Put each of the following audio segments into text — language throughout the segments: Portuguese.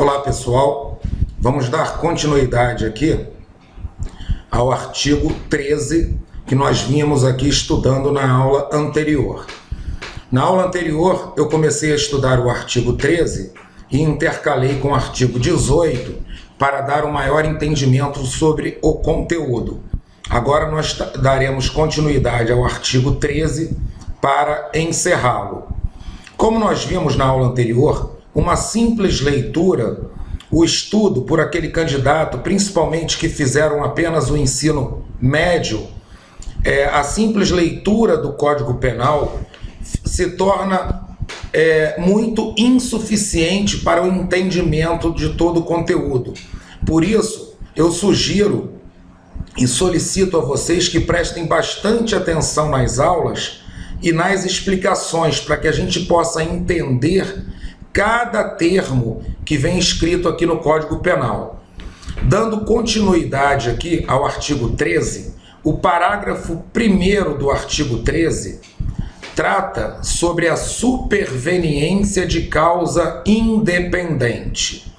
Olá pessoal, vamos dar continuidade aqui ao artigo 13 que nós vínhamos aqui estudando na aula anterior. Na aula anterior eu comecei a estudar o artigo 13 e intercalei com o artigo 18 para dar um maior entendimento sobre o conteúdo. Agora nós daremos continuidade ao artigo 13 para encerrá-lo. Como nós vimos na aula anterior, uma simples leitura, o estudo por aquele candidato, principalmente que fizeram apenas o ensino médio, a simples leitura do Código Penal se torna muito insuficiente para o entendimento de todo o conteúdo. Por isso, eu sugiro e solicito a vocês que prestem bastante atenção nas aulas e nas explicações, para que a gente possa entender cada termo que vem escrito aqui no Código Penal. Dando continuidade aqui ao artigo 13, o parágrafo 1º do artigo 13 trata sobre a superveniência de causa independente.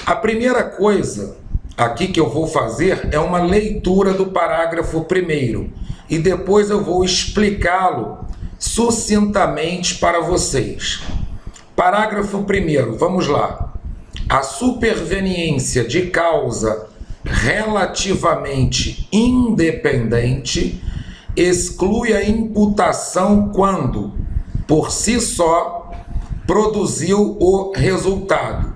A primeira coisa aqui que eu vou fazer é uma leitura do parágrafo 1º e depois eu vou explicá-lo sucintamente para vocês. Parágrafo 1º, vamos lá. A superveniência de causa relativamente independente exclui a imputação quando, por si só, produziu o resultado.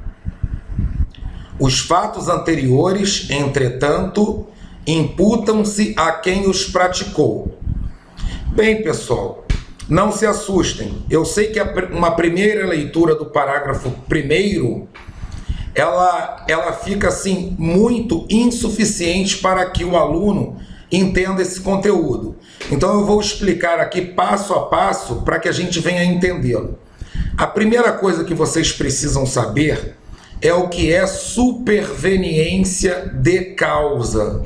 Os fatos anteriores, entretanto, imputam-se a quem os praticou. Bem, pessoal, não se assustem. Eu sei que uma primeira leitura do parágrafo 1º, ela fica assim muito insuficiente para que o aluno entenda esse conteúdo. Então eu vou explicar aqui passo a passo para que a gente venha entendê-lo. A primeira coisa que vocês precisam saber é o que é superveniência de causa.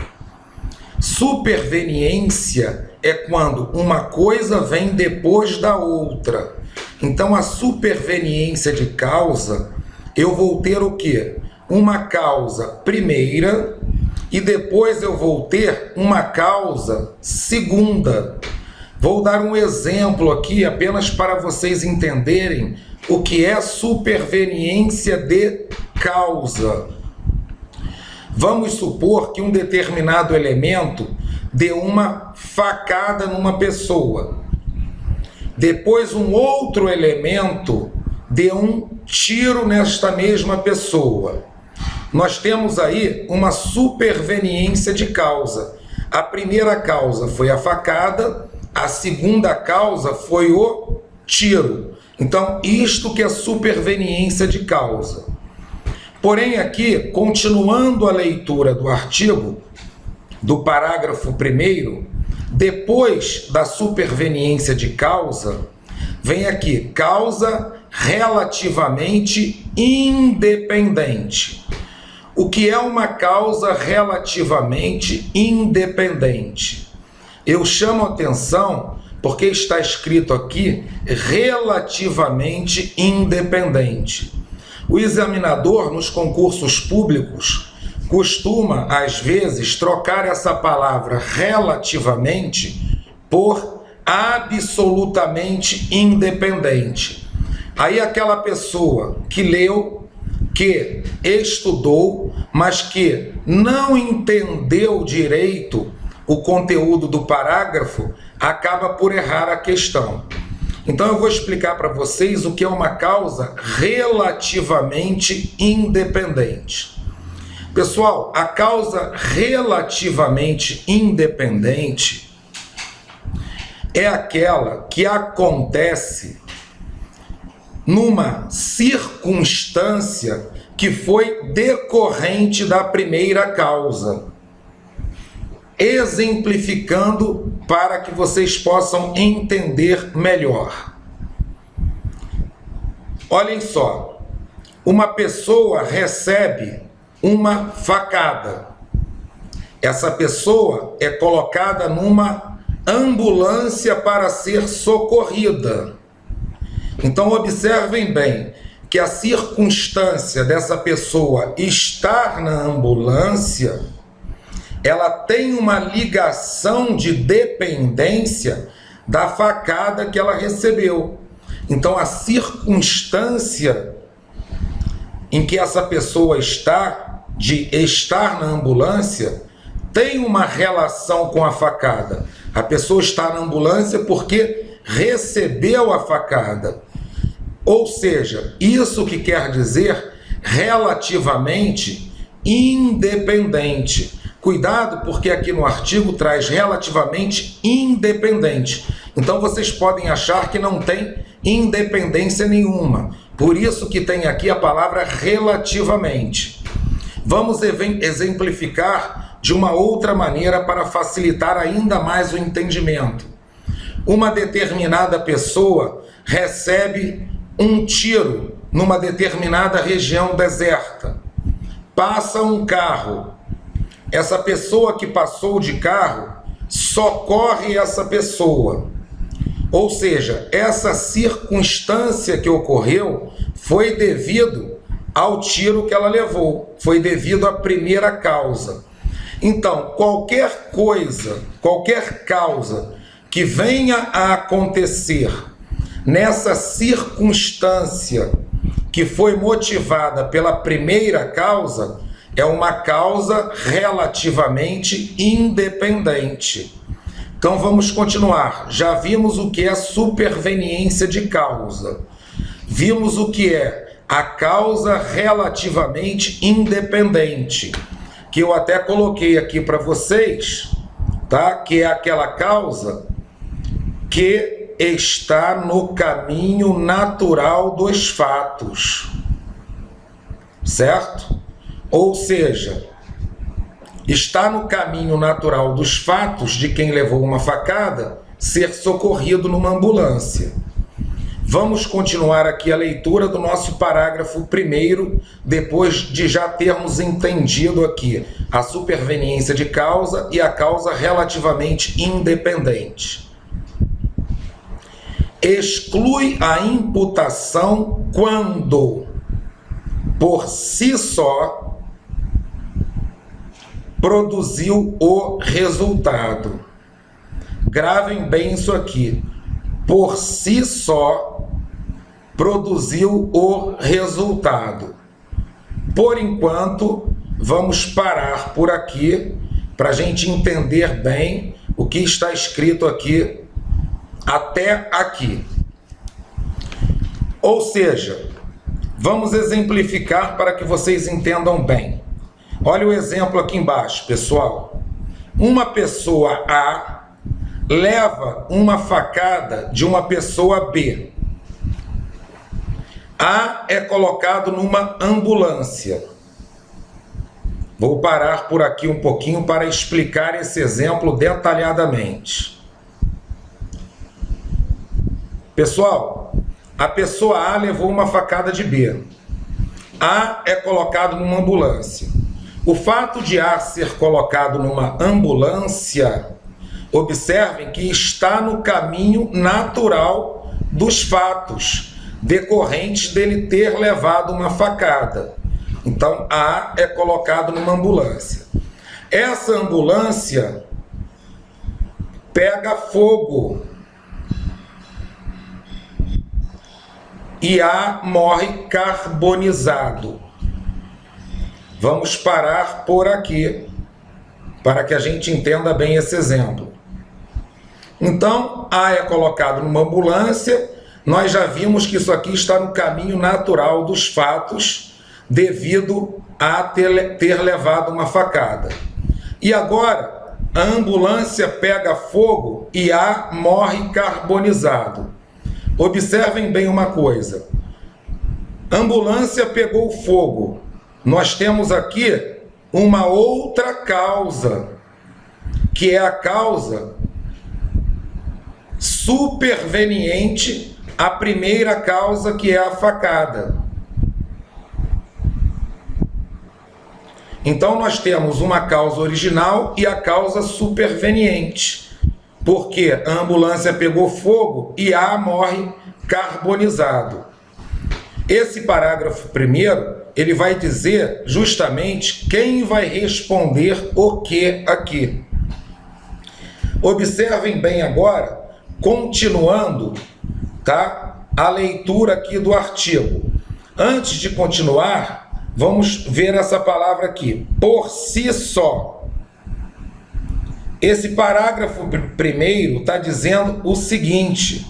Superveniência é quando uma coisa vem depois da outra. Então, a superveniência de causa, eu vou ter o quê? Uma causa primeira e depois eu vou ter uma causa segunda. Vou dar um exemplo aqui apenas para vocês entenderem o que é superveniência de causa. Vamos supor que um determinado elemento deu uma facada numa pessoa. Depois um outro elemento deu um tiro nesta mesma pessoa. Nós temos aí uma superveniência de causa. A primeira causa foi a facada, a segunda causa foi o tiro. Então, isto que é superveniência de causa. Porém, aqui, continuando a leitura do artigo, do parágrafo 1º, depois da superveniência de causa, vem aqui, causa relativamente independente. O que é uma causa relativamente independente? Eu chamo atenção porque está escrito aqui relativamente independente. O examinador nos concursos públicos costuma, às vezes, trocar essa palavra relativamente por absolutamente independente. Aí aquela pessoa que leu, que estudou, mas que não entendeu direito o conteúdo do parágrafo, acaba por errar a questão. Então eu vou explicar para vocês o que é uma causa relativamente independente. Pessoal, a causa relativamente independente é aquela que acontece numa circunstância que foi decorrente da primeira causa. Exemplificando para que vocês possam entender melhor. Olhem só, uma pessoa recebe uma facada. Essa pessoa é colocada numa ambulância para ser socorrida. Então observem bem que a circunstância dessa pessoa estar na ambulância, ela tem uma ligação de dependência da facada que ela recebeu. Então, a circunstância em que essa pessoa está, de estar na ambulância, tem uma relação com a facada. A pessoa está na ambulância porque recebeu a facada. Ou seja, isso que quer dizer relativamente independente. Cuidado, porque aqui no artigo traz relativamente independente. Então vocês podem achar que não tem independência nenhuma. Por isso que tem aqui a palavra relativamente. Vamos exemplificar de uma outra maneira para facilitar ainda mais o entendimento. Uma determinada pessoa recebe um tiro numa determinada região deserta. Passa um carro. Essa pessoa que passou de carro socorre essa pessoa. Ou seja, essa circunstância que ocorreu foi devido ao tiro que ela levou, foi devido à primeira causa. Então, qualquer coisa, qualquer causa que venha a acontecer nessa circunstância que foi motivada pela primeira causa, é uma causa relativamente independente. Então vamos continuar. Já vimos o que é superveniência de causa. Vimos o que é a causa relativamente independente, que eu até coloquei aqui para vocês, tá? Que é aquela causa que está no caminho natural dos fatos, certo? Ou seja, está no caminho natural dos fatos de quem levou uma facada ser socorrido numa ambulância. Vamos continuar aqui a leitura do nosso parágrafo primeiro, depois de já termos entendido aqui a superveniência de causa e a causa relativamente independente. Exclui a imputação quando, por si só, produziu o resultado. Gravem bem isso aqui. Por si só, produziu o resultado. Por enquanto, vamos parar por aqui para a gente entender bem o que está escrito aqui até aqui. Ou seja, vamos exemplificar para que vocês entendam bem. Olha o exemplo aqui embaixo, pessoal. Uma pessoa A leva uma facada de uma pessoa B. A é colocado numa ambulância. Vou parar por aqui um pouquinho para explicar esse exemplo detalhadamente. Pessoal, a pessoa A levou uma facada de B. A é colocado numa ambulância. O fato de A ser colocado numa ambulância, observem que está no caminho natural dos fatos decorrentes dele ter levado uma facada. Então, A é colocado numa ambulância. Essa ambulância pega fogo e A morre carbonizado. Vamos parar por aqui, para que a gente entenda bem esse exemplo. Então, A é colocado numa ambulância, nós já vimos que isso aqui está no caminho natural dos fatos, devido a ter levado uma facada. E agora, a ambulância pega fogo e A morre carbonizado. Observem bem uma coisa. A ambulância pegou fogo. Nós temos aqui uma outra causa, que é a causa superveniente à primeira causa, que é a facada. Então nós temos uma causa original e a causa superveniente, porque a ambulância pegou fogo e A morre carbonizado. Esse parágrafo primeiro, ele vai dizer justamente quem vai responder o que aqui. Observem bem agora, continuando, tá, a leitura aqui do artigo. Antes de continuar, vamos ver essa palavra aqui, por si só. Esse parágrafo primeiro está dizendo o seguinte,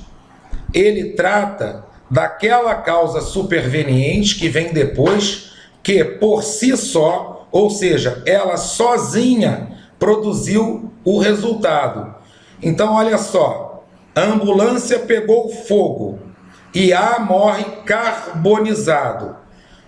ele trata daquela causa superveniente que vem depois, que por si só, ou seja, ela sozinha produziu o resultado. Então, olha só, a ambulância pegou fogo e A morre carbonizado.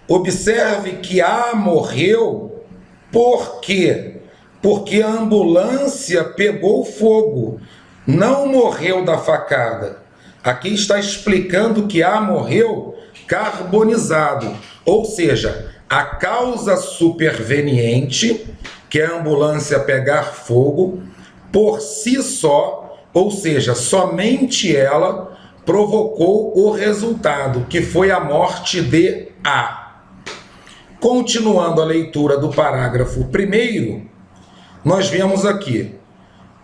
Observe que A morreu por quê? Porque a ambulância pegou fogo, não morreu da facada. Aqui está explicando que A morreu carbonizado, ou seja, a causa superveniente, que é a ambulância pegar fogo, por si só, ou seja, somente ela provocou o resultado, que foi a morte de A. Continuando a leitura do parágrafo primeiro, nós vemos aqui,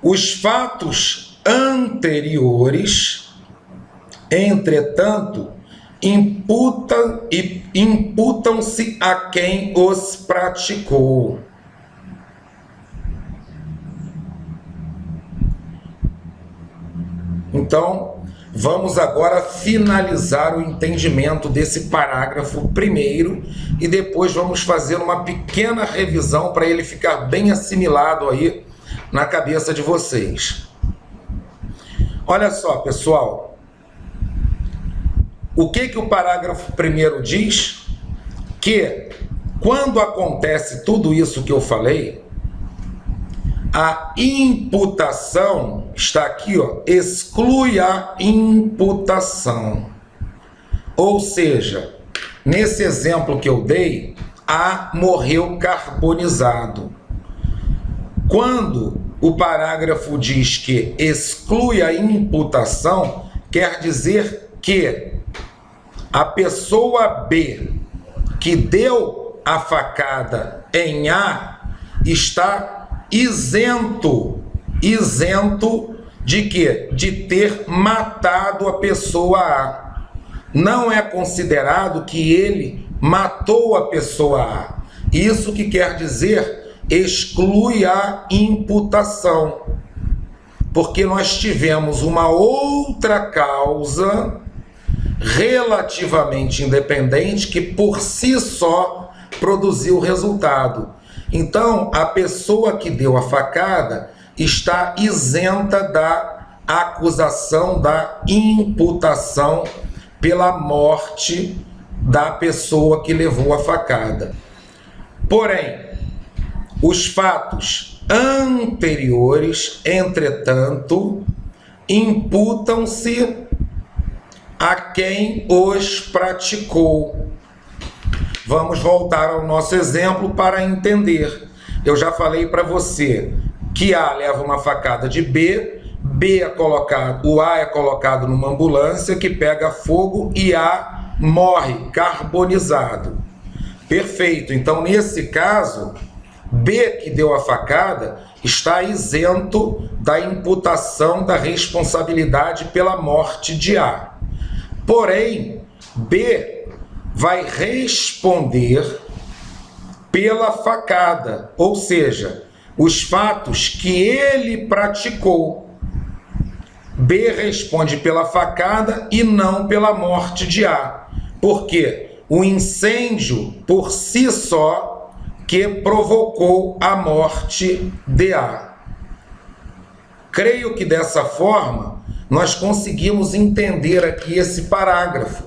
os fatos anteriores, entretanto, imputam-se a quem os praticou. Então, vamos agora finalizar o entendimento desse parágrafo primeiro e depois vamos fazer uma pequena revisão para ele ficar bem assimilado aí na cabeça de vocês. Olha só, pessoal, o que o parágrafo primeiro diz? Que quando acontece tudo isso que eu falei, a imputação, está aqui, ó, exclui a imputação. Ou seja, nesse exemplo que eu dei, A morreu carbonizado. Quando o parágrafo diz que exclui a imputação, quer dizer que a pessoa B que deu a facada em A está isento de quê? De ter matado a pessoa A. Não é considerado que ele matou a pessoa A. Isso que quer dizer exclui a imputação. Porque nós tivemos uma outra causa relativamente independente que por si só produziu o resultado. Então, a pessoa que deu a facada está isenta da acusação, da imputação pela morte da pessoa que levou a facada. Porém, os fatos anteriores, entretanto, imputam-se a quem os praticou. Vamos voltar ao nosso exemplo para entender. Eu já falei para você que A leva uma facada de B, o A é colocado numa ambulância que pega fogo e A morre carbonizado. Perfeito. Então, nesse caso, B que deu a facada está isento da imputação da responsabilidade pela morte de A. Porém, B vai responder pela facada, ou seja, os fatos que ele praticou. B responde pela facada e não pela morte de A, porque o incêndio por si só que provocou a morte de A. Creio que dessa forma nós conseguimos entender aqui esse parágrafo,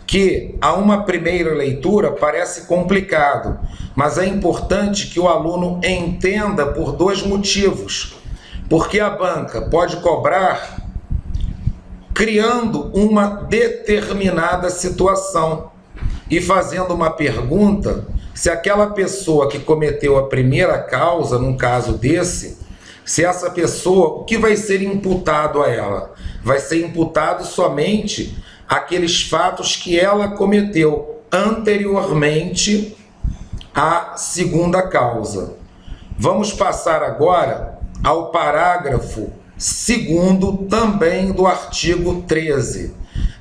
que a uma primeira leitura parece complicado, mas é importante que o aluno entenda por dois motivos. Porque a banca pode cobrar criando uma determinada situação e fazendo uma pergunta se aquela pessoa que cometeu a primeira causa, num caso desse, se essa pessoa, o que vai ser imputado a ela? Vai ser imputado somente aqueles fatos que ela cometeu anteriormente à segunda causa. Vamos passar agora ao parágrafo 2º também do artigo 13.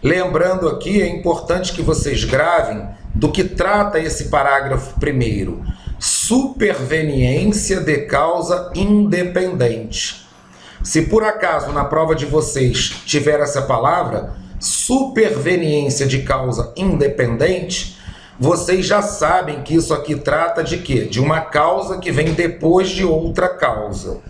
Lembrando aqui, é importante que vocês gravem do que trata esse parágrafo 1º. Superveniência de causa independente. Se por acaso na prova de vocês tiver essa palavra, superveniência de causa independente, vocês já sabem que isso aqui trata de quê? De uma causa que vem depois de outra causa.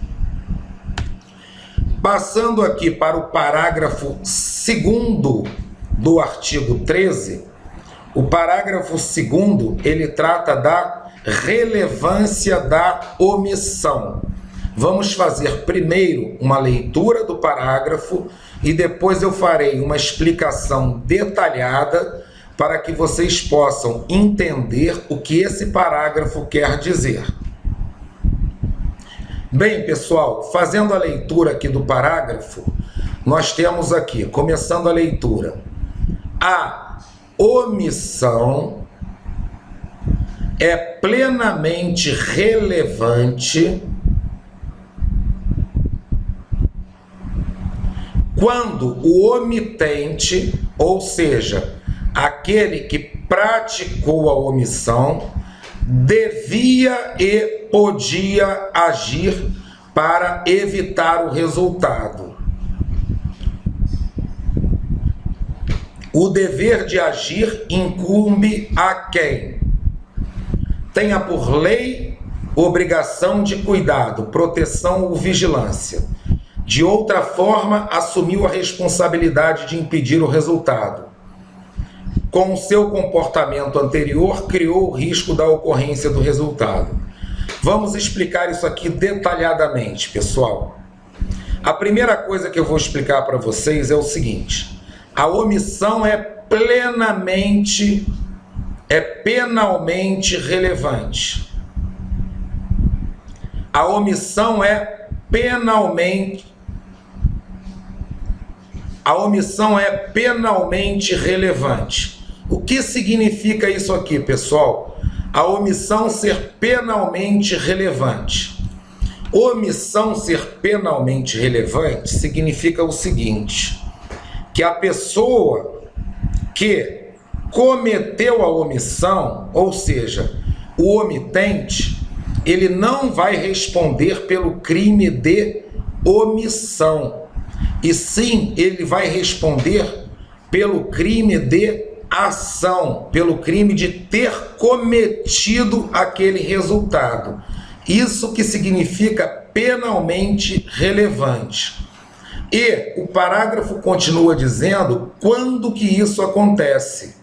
Passando aqui para o parágrafo 2º do artigo 13, o parágrafo 2º, ele trata da relevância da omissão. Vamos fazer primeiro uma leitura do parágrafo e depois eu farei uma explicação detalhada para que vocês possam entender o que esse parágrafo quer dizer. Bem, pessoal, fazendo a leitura aqui do parágrafo, nós temos aqui, começando a leitura, a omissão é plenamente relevante quando o omitente, ou seja, aquele que praticou a omissão, devia e podia agir para evitar o resultado. O dever de agir incumbe a quem tenha por lei obrigação de cuidado, proteção ou vigilância. De outra forma, assumiu a responsabilidade de impedir o resultado. Com o seu comportamento anterior, criou o risco da ocorrência do resultado. Vamos explicar isso aqui detalhadamente, pessoal. A primeira coisa que eu vou explicar para vocês é o seguinte: a omissão é penalmente relevante. A omissão é penalmente relevante. O que significa isso aqui, pessoal? A omissão ser penalmente relevante. Omissão ser penalmente relevante significa o seguinte: que a pessoa que cometeu a omissão, ou seja, o omitente, ele não vai responder pelo crime de omissão, e sim ele vai responder pelo crime de ação, pelo crime de ter cometido aquele resultado. Isso que significa penalmente relevante. E o parágrafo continua dizendo quando que isso acontece.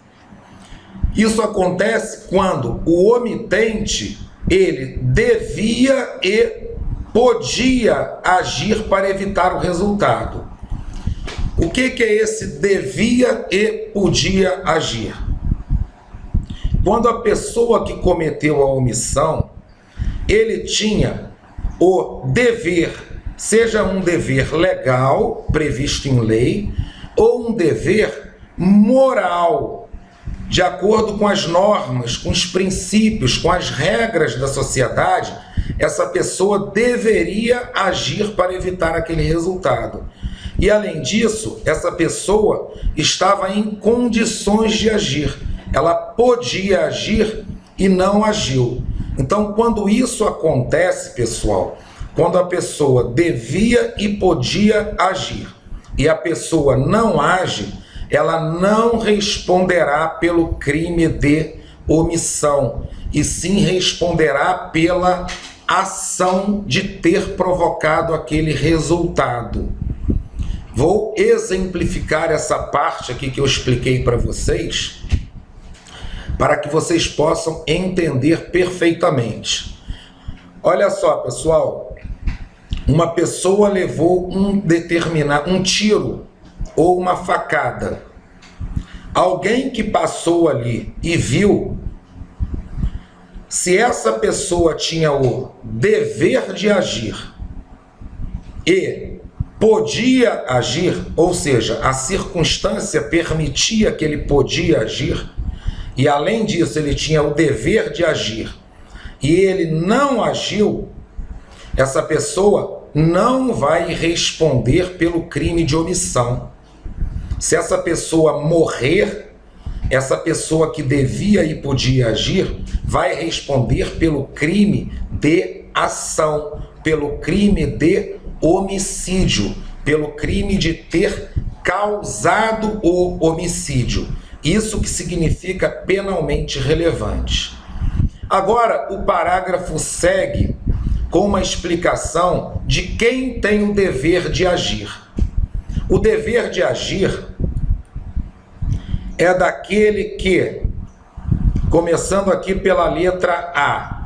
Isso acontece quando o omitente, ele devia e podia agir para evitar o resultado. O que é esse devia e podia agir? Quando a pessoa que cometeu a omissão, ele tinha o dever, seja um dever legal, previsto em lei, ou um dever moral, de acordo com as normas, com os princípios, com as regras da sociedade, essa pessoa deveria agir para evitar aquele resultado. E além disso, essa pessoa estava em condições de agir. Ela podia agir e não agiu. Então, quando isso acontece, pessoal, quando a pessoa devia e podia agir e a pessoa não age, ela não responderá pelo crime de omissão, e sim responderá pela ação de ter provocado aquele resultado. Vou exemplificar essa parte aqui que eu expliquei para vocês, para que vocês possam entender perfeitamente. Olha só, pessoal, uma pessoa levou um tiro ou uma facada. Alguém que passou ali e viu, se essa pessoa tinha o dever de agir e podia agir, ou seja, a circunstância permitia que ele podia agir, e além disso ele tinha o dever de agir, e ele não agiu, essa pessoa não vai responder pelo crime de omissão. Se essa pessoa morrer, essa pessoa que devia e podia agir vai responder pelo crime de ação, pelo crime de homicídio, pelo crime de ter causado o homicídio. Isso que significa penalmente relevante. Agora, o parágrafo segue com uma explicação de quem tem o dever de agir. O dever de agir é daquele que, começando aqui pela letra A,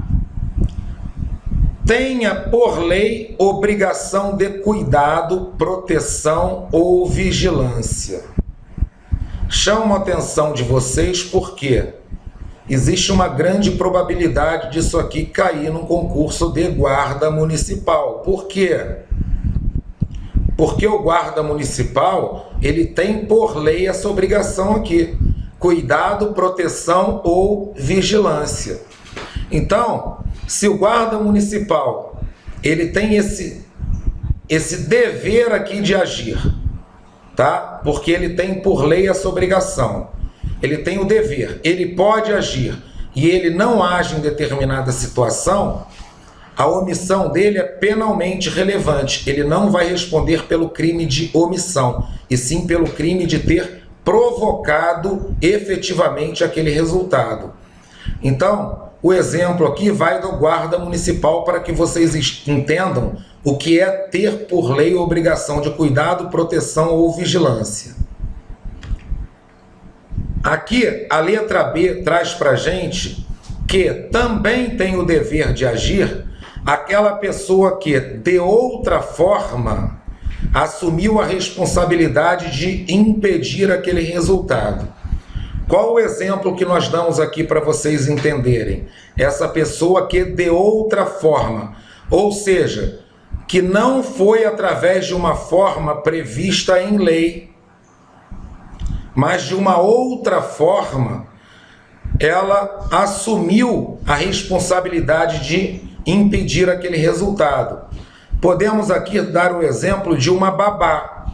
tenha por lei obrigação de cuidado, proteção ou vigilância. Chamo a atenção de vocês porque existe uma grande probabilidade disso aqui cair num concurso de guarda municipal. Por quê? Porque o guarda municipal, ele tem por lei essa obrigação aqui: cuidado, proteção ou vigilância. Então, se o guarda municipal, ele tem esse dever aqui de agir, tá? Porque ele tem por lei essa obrigação. Ele tem o dever, ele pode agir e ele não age em determinada situação, a omissão dele é penalmente relevante. Ele não vai responder pelo crime de omissão, e sim pelo crime de ter provocado efetivamente aquele resultado. Então, o exemplo aqui vai do guarda municipal para que vocês entendam o que é ter por lei obrigação de cuidado, proteção ou vigilância. Aqui, a letra B traz para a gente que também tem o dever de agir aquela pessoa que, de outra forma, assumiu a responsabilidade de impedir aquele resultado. Qual o exemplo que nós damos aqui para vocês entenderem? Essa pessoa que, de outra forma, ou seja, que não foi através de uma forma prevista em lei, mas de uma outra forma, ela assumiu a responsabilidade de impedir aquele resultado. Podemos aqui dar o exemplo de uma babá.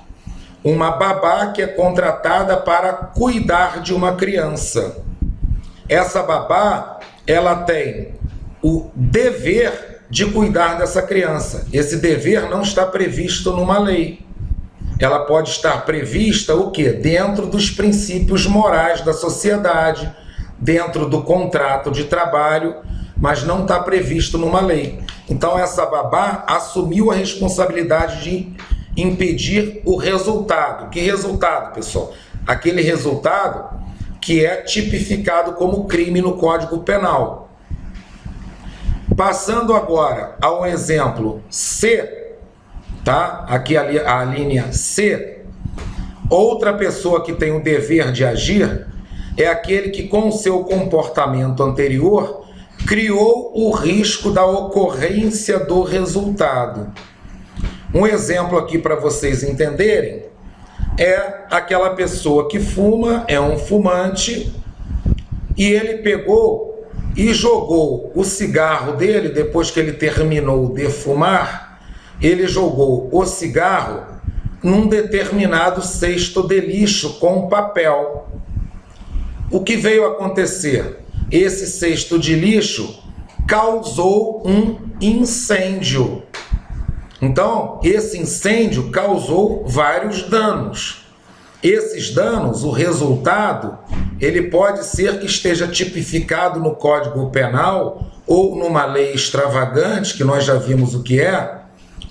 Uma babá que é contratada para cuidar de uma criança. Essa babá, ela tem o dever de cuidar dessa criança. Esse dever não está previsto numa lei. Ela pode estar prevista o quê? Dentro dos princípios morais da sociedade, dentro do contrato de trabalho, mas não está previsto numa lei. Então essa babá assumiu a responsabilidade de impedir o resultado. Que resultado, pessoal? Aquele resultado que é tipificado como crime no Código Penal. Passando agora ao exemplo C, tá? Aqui a linha C, outra pessoa que tem o dever de agir é aquele que, com o seu comportamento anterior, criou o risco da ocorrência do resultado. Um exemplo aqui para vocês entenderem é aquela pessoa que fuma, é um fumante, e ele pegou e jogou o cigarro dele, depois que ele terminou de fumar, ele jogou o cigarro num determinado cesto de lixo com papel. O que veio acontecer? Esse cesto de lixo causou um incêndio. Então, esse incêndio causou vários danos. Esses danos, o resultado, ele pode ser que esteja tipificado no Código Penal ou numa lei extravagante, que nós já vimos o que é,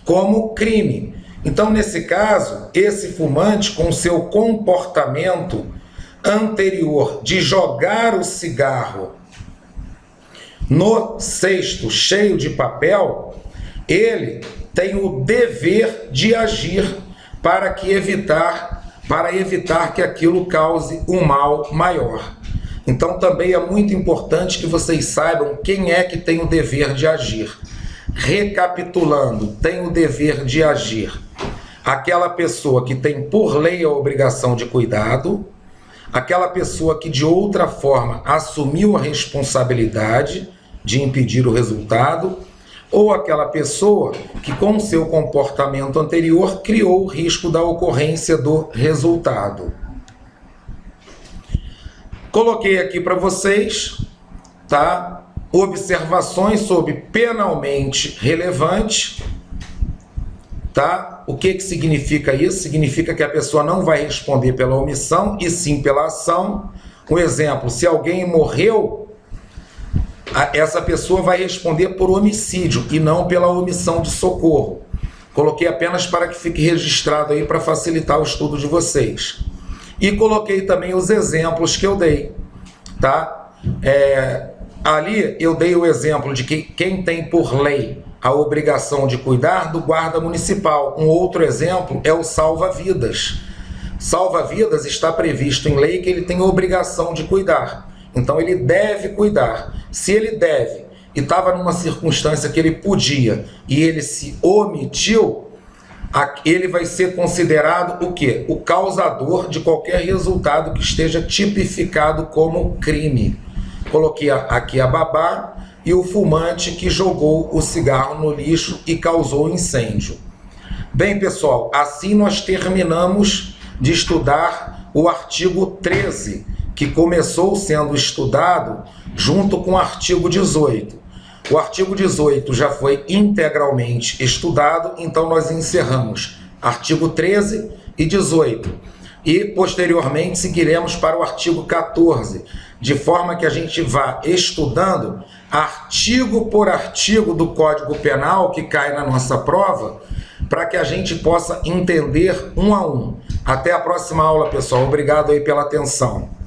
como crime. Então, nesse caso, esse fumante, com seu comportamento anterior de jogar o cigarro no cesto cheio de papel, ele tem o dever de agir para evitar que aquilo cause um mal maior. Então também é muito importante que vocês saibam quem é que tem o dever de agir. Recapitulando, tem o dever de agir aquela pessoa que tem por lei a obrigação de cuidado, aquela pessoa que de outra forma assumiu a responsabilidade de impedir o resultado, ou aquela pessoa que com seu comportamento anterior criou o risco da ocorrência do resultado. Coloquei aqui para vocês, tá? Observações sobre penalmente relevante, tá? O que significa isso? Significa que a pessoa não vai responder pela omissão e sim pela ação. Um exemplo, se alguém morreu, essa pessoa vai responder por homicídio e não pela omissão de socorro. Coloquei apenas para que fique registrado aí para facilitar o estudo de vocês. E coloquei também os exemplos que eu dei, tá? Ali eu dei o exemplo de que quem tem por lei a obrigação de cuidar do guarda municipal. Um outro exemplo é o salva-vidas. Salva-vidas está previsto em lei que ele tem a obrigação de cuidar. Então ele deve cuidar. Se ele deve e estava numa circunstância que ele podia e ele se omitiu, ele vai ser considerado o quê? O causador de qualquer resultado que esteja tipificado como crime. Coloquei aqui a babá e o fumante que jogou o cigarro no lixo e causou incêndio. Bem, pessoal, assim nós terminamos de estudar o artigo 13, que começou sendo estudado junto com o artigo 18. O artigo 18 já foi integralmente estudado, então nós encerramos artigo 13 e 18. E, posteriormente, seguiremos para o artigo 14, de forma que a gente vá estudando artigo por artigo do Código Penal que cai na nossa prova, para que a gente possa entender um a um. Até a próxima aula, pessoal. Obrigado aí pela atenção.